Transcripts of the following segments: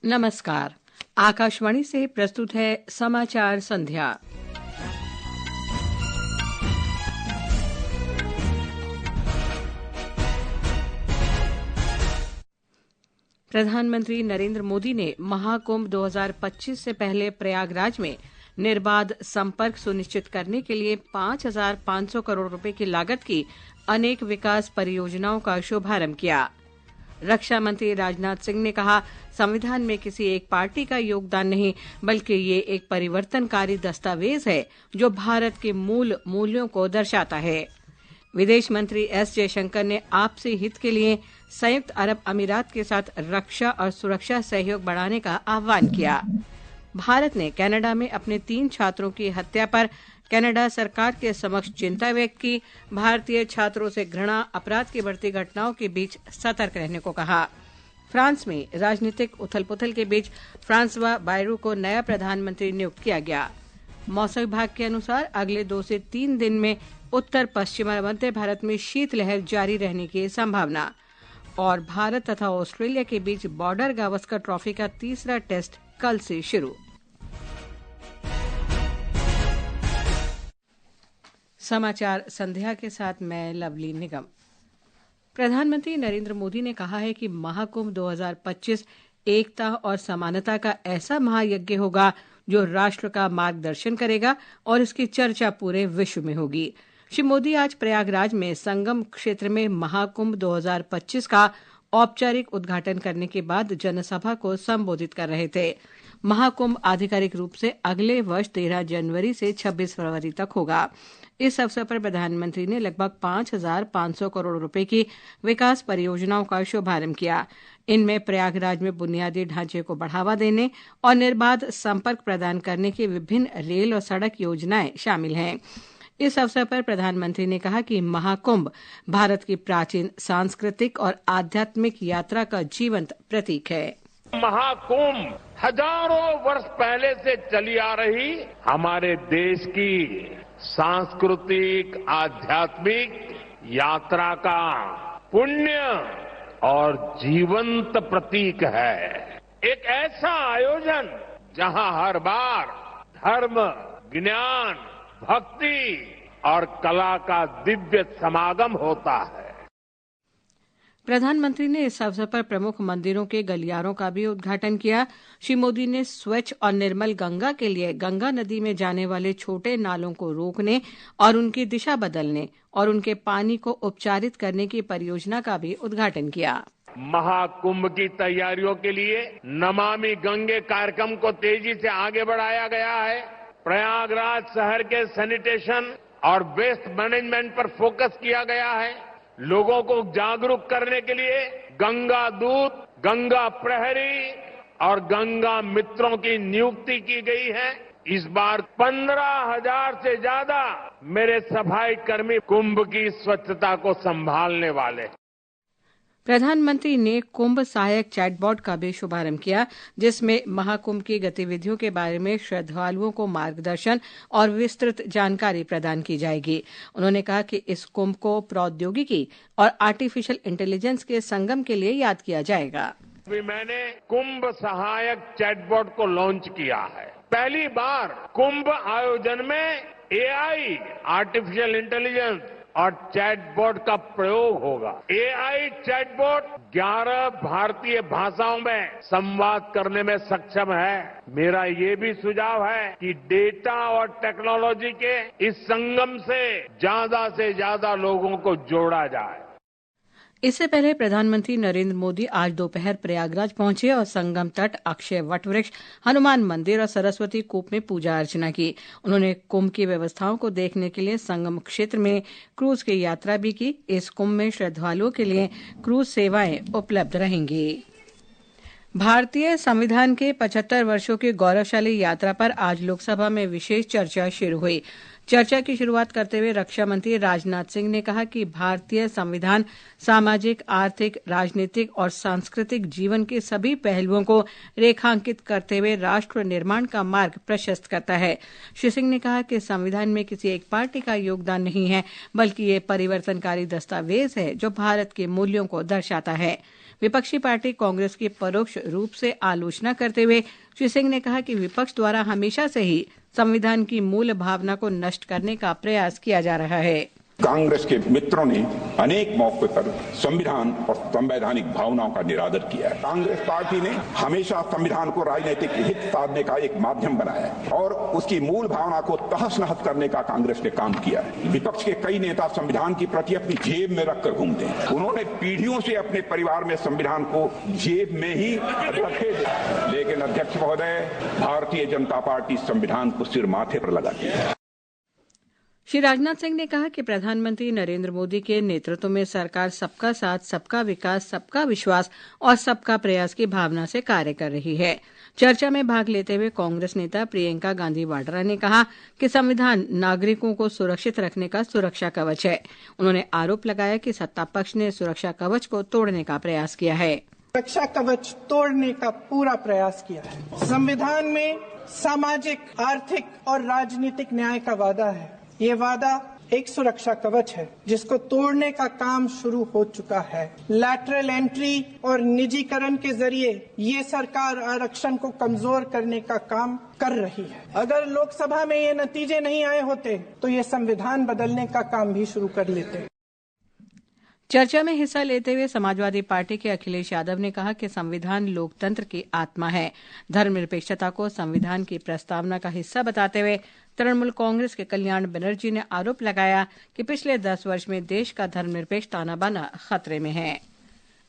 नमस्कार। आकाशवाणी से प्रस्तुत है समाचार संध्या। प्रधानमंत्री नरेंद्र मोदी ने महाकुंभ 2025 से पहले प्रयागराज में निर्बाध संपर्क सुनिश्चित करने के लिए 5,500 करोड़ रुपए की लागत की अनेक विकास परियोजनाओं का शुभारंभ किया। रक्षा मंत्री राजनाथ सिंह ने कहा, संविधान में किसी एक पार्टी का योगदान नहीं, बल्कि ये एक परिवर्तनकारी दस्तावेज है जो भारत के मूल मूल्यों को दर्शाता है। विदेश मंत्री एस जयशंकर ने आपसी हित के लिए संयुक्त अरब अमीरात के साथ रक्षा और सुरक्षा सहयोग बढ़ाने का आह्वान किया। भारत ने कनाडा में अपने 3 छात्रों की हत्या पर कनाडा सरकार के समक्ष चिंता व्यक्त की। भारतीय छात्रों से घृणा, अपराध की बढ़ती घटनाओं के बीच सतर्क रहने को कहा। फ्रांस में राजनीतिक उथल-पुथल के बीच फ्रांसवा बायरू को नया प्रधानमंत्री नियुक्त किया गया। मौसम विभाग के अनुसार अगले 2 से 3 दिन में उत्तर पश्चिम मध्य भारत में शीतलहर जारी रहने की संभावना। और भारत तथा ऑस्ट्रेलिया के बीच बॉर्डर गावस्कर ट्रॉफी का तीसरा टेस्ट कल से शुरू। समाचार संध्या के साथ मैं लवली निगम। प्रधानमंत्री नरेंद्र मोदी ने कहा है कि महाकुंभ 2025 एकता और समानता का ऐसा महायज्ञ होगा जो राष्ट्र का मार्गदर्शन करेगा और इसकी चर्चा पूरे विश्व में होगी। श्री मोदी आज प्रयागराज में संगम क्षेत्र में महाकुंभ 2025 का औपचारिक उद्घाटन करने के बाद जनसभा को संबोधित कर रहे थे। महाकुंभ आधिकारिक रूप से अगले वर्ष 13 जनवरी से 26 फरवरी तक होगा। इस अवसर पर प्रधानमंत्री ने लगभग 5,500 करोड़ रुपए की विकास परियोजनाओं का शुभारंभ किया। इनमें प्रयागराज में बुनियादी ढांचे को बढ़ावा देने और निर्बाध संपर्क प्रदान करने की विभिन्न रेल और सड़क योजनाएं शामिल हैं। इस अवसर पर प्रधानमंत्री ने कहा कि महाकुंभ भारत की प्राचीन सांस्कृतिक और आध्यात्मिक यात्रा का जीवंत प्रतीक है। महाकुंभ हजारों वर्ष पहले से चली आ रही हमारे देश की सांस्कृतिक आध्यात्मिक यात्रा का पुण्य और जीवंत प्रतीक है। एक ऐसा आयोजन जहां हर बार धर्म, ज्ञान, भक्ति और कला का दिव्य समागम होता है। प्रधानमंत्री ने इस अवसर पर प्रमुख मंदिरों के गलियारों का भी उद्घाटन किया। श्री मोदी ने स्वच्छ और निर्मल गंगा के लिए गंगा नदी में जाने वाले छोटे नालों को रोकने और उनकी दिशा बदलने और उनके पानी को उपचारित करने की परियोजना का भी उद्घाटन किया। महाकुंभ की तैयारियों के लिए नमामि गंगे कार्यक्रम को तेजी से आगे बढ़ाया गया है। प्रयागराज शहर के सैनिटेशन और वेस्ट मैनेजमेंट पर फोकस किया गया है। लोगों को जागरूक करने के लिए गंगा दूत, गंगा प्रहरी और गंगा मित्रों की नियुक्ति की गई है। इस बार 15,000 से ज्यादा मेरे सफाई कर्मी कुंभ की स्वच्छता को संभालने वाले हैं। प्रधानमंत्री ने कुंभ सहायक चैटबॉट का भी शुभारंभ किया, जिसमें महाकुंभ की गतिविधियों के बारे में श्रद्धालुओं को मार्गदर्शन और विस्तृत जानकारी प्रदान की जाएगी। उन्होंने कहा कि इस कुंभ को प्रौद्योगिकी और आर्टिफिशियल इंटेलिजेंस के संगम के लिए याद किया जाएगा। अभी मैंने कुंभ सहायक चैटबॉट को लॉन्च किया है। पहली बार कुंभ आयोजन में एआई, आर्टिफिशियल इंटेलिजेंस और चैटबॉट का प्रयोग होगा। एआई चैटबॉट 11 भारतीय भाषाओं में संवाद करने में सक्षम है। मेरा ये भी सुझाव है कि डेटा और टेक्नोलॉजी के इस संगम से ज्यादा लोगों को जोड़ा जाए। इससे पहले प्रधानमंत्री नरेंद्र मोदी आज दोपहर प्रयागराज पहुंचे और संगम तट, अक्षय वट वृक्ष, हनुमान मंदिर और सरस्वती कूप में पूजा अर्चना की। उन्होंने कुंभ की व्यवस्थाओं को देखने के लिए संगम क्षेत्र में क्रूज की यात्रा भी की। इस कुंभ में श्रद्धालुओं के लिए क्रूज सेवाएं उपलब्ध रहेंगी। भारतीय संविधान के 75 वर्षों की गौरवशाली यात्रा पर आज लोकसभा में विशेष चर्चा शुरू हुई। चर्चा की शुरुआत करते हुए रक्षा मंत्री राजनाथ सिंह ने कहा कि भारतीय संविधान सामाजिक, आर्थिक, राजनीतिक और सांस्कृतिक जीवन के सभी पहलुओं को रेखांकित करते हुए राष्ट्र निर्माण का मार्ग प्रशस्त करता है। श्री सिंह ने कहा कि संविधान में किसी एक पार्टी का योगदान नहीं है, बल्कि ये परिवर्तनकारी दस्तावेज है जो भारत के मूल्यों को दर्शाता है। विपक्षी पार्टी कांग्रेस की परोक्ष रूप से आलोचना करते हुए श्री सिंह ने कहा कि विपक्ष द्वारा हमेशा से ही संविधान की मूल भावना को नष्ट करने का प्रयास किया जा रहा है। कांग्रेस के मित्रों ने अनेक मौके पर संविधान और संवैधानिक भावनाओं का निरादर किया है। कांग्रेस पार्टी ने हमेशा संविधान को राजनीतिक हित साधने का एक माध्यम बनाया है और उसकी मूल भावना को तहस नहस करने का कांग्रेस ने काम किया है। विपक्ष के कई नेता संविधान की प्रति अपनी जेब में रखकर घूमते हैं। उन्होंने पीढ़ियों से अपने परिवार में संविधान को जेब में ही रखे, लेकिन अध्यक्ष महोदय, भारतीय जनता पार्टी संविधान को सिर माथे पर लगाती है। श्री राजनाथ सिंह ने कहा कि प्रधानमंत्री नरेंद्र मोदी के नेतृत्व में सरकार सबका साथ, सबका विकास, सबका विश्वास और सबका प्रयास की भावना से कार्य कर रही है। चर्चा में भाग लेते हुए कांग्रेस नेता प्रियंका गांधी वाड्रा ने कहा कि संविधान नागरिकों को सुरक्षित रखने का सुरक्षा कवच है। उन्होंने आरोप लगाया कि सत्ता पक्ष ने सुरक्षा कवच को तोड़ने का प्रयास किया है। सुरक्षा कवच तोड़ने का पूरा प्रयास किया है। संविधान में सामाजिक, आर्थिक और राजनीतिक न्याय का वादा है। ये वादा एक सुरक्षा कवच है जिसको तोड़ने का काम शुरू हो चुका है। लैटरल एंट्री और निजीकरण के जरिए ये सरकार आरक्षण को कमजोर करने का काम कर रही है। अगर लोकसभा में ये नतीजे नहीं आए होते तो ये संविधान बदलने का काम भी शुरू कर लेते। चर्चा में हिस्सा लेते हुए समाजवादी पार्टी के अखिलेश यादव ने कहा कि संविधान लोकतंत्र की आत्मा है। धर्मनिरपेक्षता को संविधान की प्रस्तावना का हिस्सा बताते हुए तृणमूल कांग्रेस के कल्याण बनर्जी ने आरोप लगाया कि पिछले 10 वर्ष में देश का धर्मनिरपेक्ष ताना बाना खतरे में है।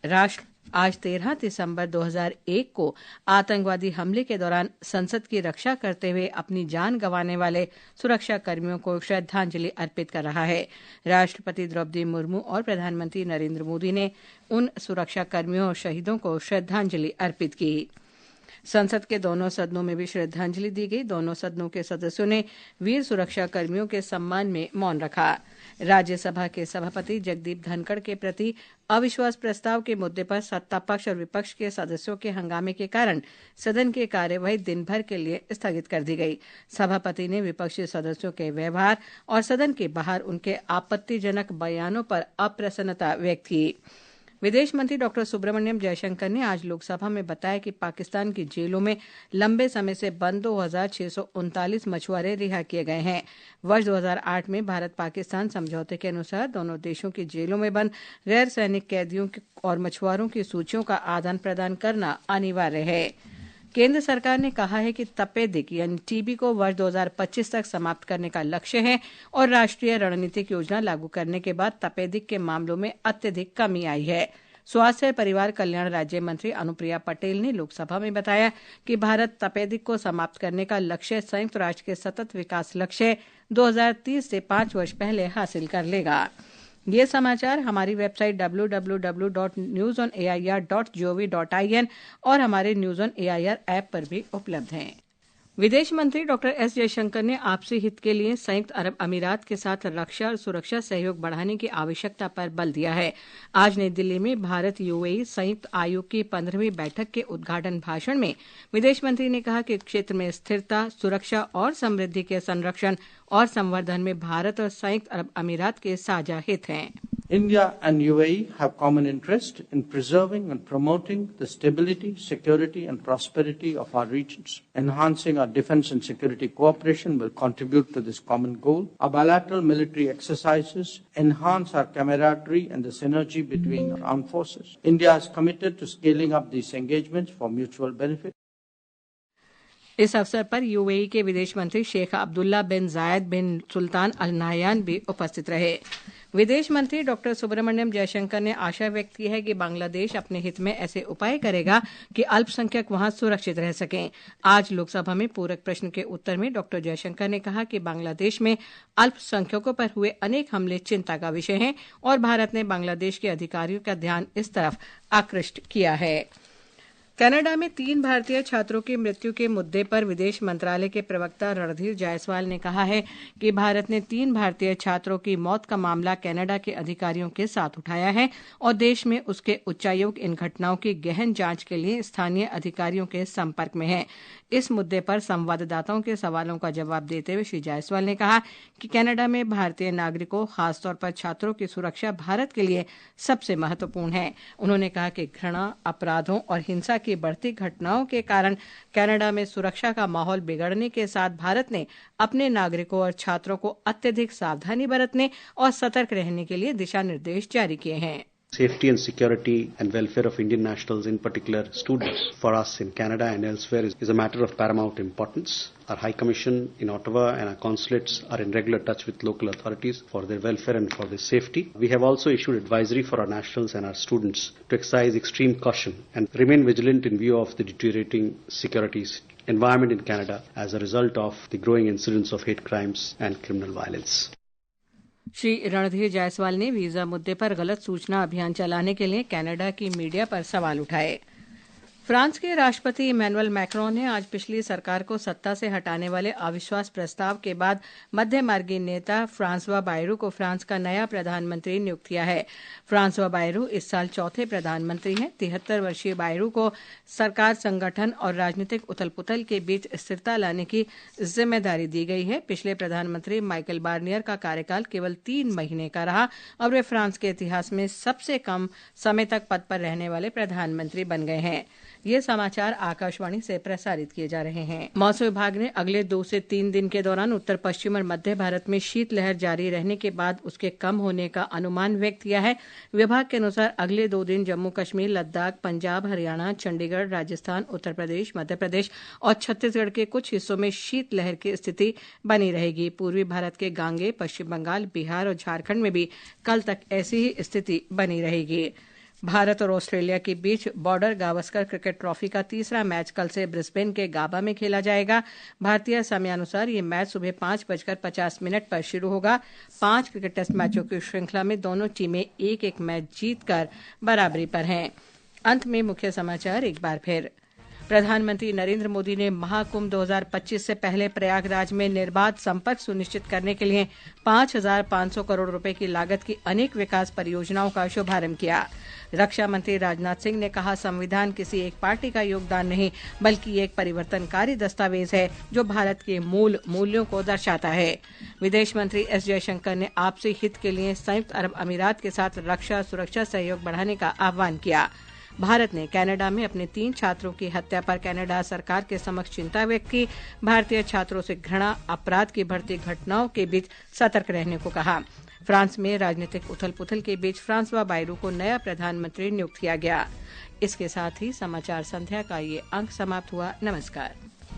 राष्ट्र आज 13 दिसंबर 2001 को आतंकवादी हमले के दौरान संसद की रक्षा करते हुए अपनी जान गंवाने वाले सुरक्षा कर्मियों को श्रद्धांजलि अर्पित कर रहा है। राष्ट्रपति द्रौपदी मुर्मू और प्रधानमंत्री नरेंद्र मोदी ने उन सुरक्षा कर्मियों और शहीदों को श्रद्धांजलि अर्पित की। संसद के दोनों सदनों में भी श्रद्धांजलि दी गई। दोनों सदनों के सदस्यों ने वीर सुरक्षा कर्मियों के सम्मान में मौन रखा। राज्यसभा के सभापति जगदीप धनखड़ के प्रति अविश्वास प्रस्ताव के मुद्दे पर सत्ता पक्ष और विपक्ष के सदस्यों के हंगामे के कारण सदन की कार्यवाही दिन भर के लिए स्थगित कर दी गई। सभापति ने विपक्षी सदस्यों के व्यवहार और सदन के बाहर उनके आपत्तिजनक बयानों पर अप्रसन्नता व्यक्त की। विदेश मंत्री डॉक्टर सुब्रमण्यम जयशंकर ने आज लोकसभा में बताया कि पाकिस्तान की जेलों में लंबे समय से बंद 2639 मछुआरे रिहा किए गए हैं। वर्ष 2008 में भारत पाकिस्तान समझौते के अनुसार दोनों देशों की जेलों में बंद गैर सैनिक कैदियों और मछुआरों की सूचियों का आदान प्रदान करना अनिवार्य है। केंद्र सरकार ने कहा है कि तपेदिक यानी टीबी को वर्ष 2025 तक समाप्त करने का लक्ष्य है और राष्ट्रीय रणनीतिक योजना लागू करने के बाद तपेदिक के मामलों में अत्यधिक कमी आई है। स्वास्थ्य और परिवार कल्याण राज्य मंत्री अनुप्रिया पटेल ने लोकसभा में बताया कि भारत तपेदिक को समाप्त करने का लक्ष्य संयुक्त राष्ट्र के सतत विकास लक्ष्य 2030 से 5 वर्ष पहले हासिल कर लेगा। ये समाचार हमारी वेबसाइट www.newsonair.gov.in और हमारे न्यूज ऑन एआईआर ऐप पर भी उपलब्ध हैं। विदेश मंत्री डॉक्टर एस जयशंकर ने आपसी हित के लिए संयुक्त अरब अमीरात के साथ रक्षा और सुरक्षा सहयोग बढ़ाने की आवश्यकता पर बल दिया है। आज नई दिल्ली में भारत यूएई संयुक्त आयोग की 15वीं बैठक के उद्घाटन भाषण में विदेश मंत्री ने कहा कि क्षेत्र में स्थिरता, सुरक्षा और समृद्धि के संरक्षण और संवर्धन में भारत और संयुक्त अरब अमीरात के साझा हित हैं। India and UAE have common interest in preserving and promoting the stability, security and prosperity of our regions. Enhancing our defense and security cooperation will contribute to this common goal. Our bilateral military exercises enhance our camaraderie and the synergy between our armed forces. India is committed to scaling up these engagements for mutual benefit. इस अवसर पर UAE के विदेश मंत्री शेख अब्दुल्ला बिन जायद बिन सुल्तान Al Nahyan भी उपस्थित रहे। विदेश मंत्री डॉक्टर सुब्रमण्यम जयशंकर ने आशा व्यक्त की है कि बांग्लादेश अपने हित में ऐसे उपाय करेगा कि अल्पसंख्यक वहां सुरक्षित रह सकें। आज लोकसभा में पूरक प्रश्न के उत्तर में डॉक्टर जयशंकर ने कहा कि बांग्लादेश में अल्पसंख्यकों पर हुए अनेक हमले चिंता का विषय हैं और भारत ने बांग्लादेश के अधिकारियों का ध्यान इस तरफ आकृष्ट किया है। कनाडा में 3 भारतीय छात्रों की मृत्यु के मुद्दे पर विदेश मंत्रालय के प्रवक्ता रणधीर जायसवाल ने कहा है कि भारत ने 3 भारतीय छात्रों की मौत का मामला कनाडा के अधिकारियों के साथ उठाया है और देश में उसके उच्चायोग इन घटनाओं की गहन जांच के लिए स्थानीय अधिकारियों के संपर्क में है। इस मुद्दे पर संवाददाताओं के सवालों का जवाब देते हुए श्री जायसवाल ने कहा कि कनाडा में भारतीय नागरिकों, खासतौर पर छात्रों की सुरक्षा भारत के लिए सबसे महत्वपूर्ण है। उन्होंने कहा कि घृणा, अपराधों और हिंसा की बढ़ती घटनाओं के कारण कनाडा में सुरक्षा का माहौल बिगड़ने के साथ भारत ने अपने नागरिकों और छात्रों को अत्यधिक सावधानी बरतने और सतर्क रहने के लिए दिशा निर्देश जारी किए हैं। Safety and security and welfare of Indian nationals, in particular students, for us in Canada and elsewhere is a matter of paramount importance. Our High Commission in Ottawa and our consulates are in regular touch with local authorities for their welfare and for their safety. We have also issued advisory for our nationals and our students to exercise extreme caution and remain vigilant in view of the deteriorating security environment in Canada as a result of the growing incidence of hate crimes and criminal violence. Shri Randhir Jaiswal ने visa मुद्दे पर गलत सूचना अभियान चलाने के लिए Canada की मीडिया पर सवाल उठाए। फ्रांस के राष्ट्रपति इमैनुअल मैक्रोन ने आज पिछली सरकार को सत्ता से हटाने वाले अविश्वास प्रस्ताव के बाद मध्यमार्गी नेता फ्रांसवा बायरू को फ्रांस का नया प्रधानमंत्री नियुक्त किया है। फ्रांसवा बायरू इस साल चौथे प्रधानमंत्री हैं। 73 वर्षीय बायरू को सरकार संगठन और राजनीतिक उथल-पुथल के बीच स्थिरता लाने की जिम्मेदारी दी गई है। पिछले प्रधानमंत्री माइकल बार्नियर का कार्यकाल केवल 3 महीने का रहा और वे फ्रांस के इतिहास में सबसे कम समय तक पद पर रहने वाले प्रधानमंत्री बन गए हैं। ये समाचार आकाशवाणी से प्रसारित किए जा रहे हैं। मौसम विभाग ने अगले 2 से 3 दिन के दौरान उत्तर पश्चिम और मध्य भारत में शीतलहर जारी रहने के बाद उसके कम होने का अनुमान व्यक्त किया है। विभाग के अनुसार अगले 2 दिन जम्मू कश्मीर, लद्दाख, पंजाब, हरियाणा, चंडीगढ़, राजस्थान, उत्तर प्रदेश, मध्य प्रदेश और छत्तीसगढ़ के कुछ हिस्सों में शीतलहर की स्थिति बनी रहेगी। पूर्वी भारत के गांगे, पश्चिम बंगाल, बिहार और झारखंड में भी कल तक ऐसी ही स्थिति बनी रहेगी। भारत और ऑस्ट्रेलिया के बीच बॉर्डर गावस्कर क्रिकेट ट्रॉफी का तीसरा मैच कल से ब्रिस्बेन के गाबा में खेला जाएगा। भारतीय समयानुसार ये मैच सुबह 5:50 पर शुरू होगा। 5 क्रिकेट टेस्ट मैचों की श्रृंखला में दोनों टीमें एक-एक मैच जीतकर बराबरी पर हैं। अंत में मुख्य समाचार एक बार फिर। प्रधानमंत्री नरेंद्र मोदी ने महाकुंभ 2025 से पहले प्रयागराज में निर्बाध संपर्क सुनिश्चित करने के लिए 5,500 करोड़ रुपए की लागत की अनेक विकास परियोजनाओं का शुभारंभ किया। रक्षा मंत्री राजनाथ सिंह ने कहा, संविधान किसी एक पार्टी का योगदान नहीं बल्कि एक परिवर्तनकारी दस्तावेज है जो भारत के मूल मूल्यों को दर्शाता है। विदेश मंत्री एस जयशंकर ने आपसी हित के लिए संयुक्त अरब अमीरात के साथ रक्षा सुरक्षा सहयोग बढ़ाने का आह्वान किया। भारत ने कनाडा में अपने 3 छात्रों की हत्या पर कनाडा सरकार के समक्ष चिंता व्यक्त की। भारतीय छात्रों से घृणा, अपराध की बढ़ती घटनाओं के बीच सतर्क रहने को कहा। फ्रांस में राजनीतिक उथल-पुथल के बीच फ्रांसवा बायरू को नया प्रधानमंत्री नियुक्त किया गया। इसके साथ ही समाचार संध्या का ये अंक समाप्त हुआ। नमस्कार।